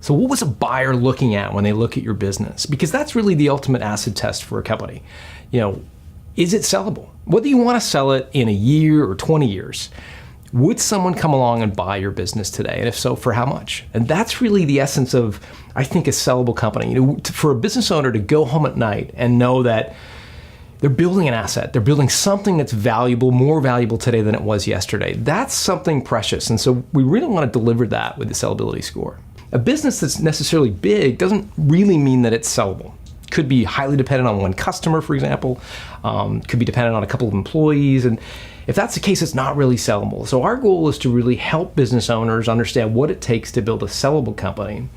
So what was a buyer looking at when they look at your business? Because that's really the ultimate acid test for a company. Is it sellable? Whether you want to sell it in a year or 20 years, would someone come along and buy your business today? And if so, for how much? And that's really the essence of, I think, a sellable company. For a business owner to go home at night and know that they're building an asset, they're building something that's valuable, more valuable today than it was yesterday. That's something precious. And so we really want to deliver that with the sellability score. A business that's necessarily big doesn't really mean that it's sellable. Could be highly dependent on one customer, for example. Could be dependent on a couple of employees. And if that's the case, it's not really sellable. So our goal is to really help business owners understand what it takes to build a sellable company.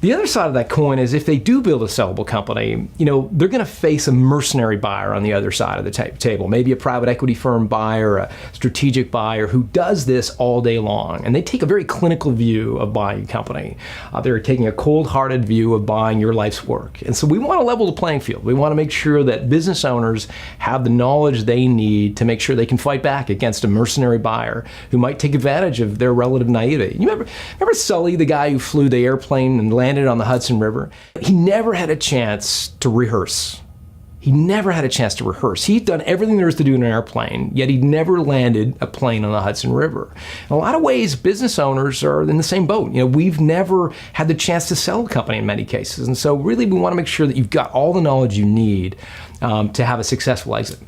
The other side of that coin is if they do build a sellable company, they're going to face a mercenary buyer on the other side of the table. Maybe a private equity firm buyer, a strategic buyer who does this all day long. And they take a very clinical view of buying a company. They're taking a cold-hearted view of buying your life's work. And so we want to level the playing field. We want to make sure that business owners have the knowledge they need to make sure they can fight back against a mercenary buyer who might take advantage of their relative naivety. You remember Sully, the guy who flew the airplane and landed on the Hudson River? He never had a chance to rehearse. He'd done everything there is to do in an airplane, yet he never landed a plane on the Hudson River. In a lot of ways, business owners are in the same boat. We've never had the chance to sell a company in many cases. And so really we want to make sure that you've got all the knowledge you need to have a successful exit.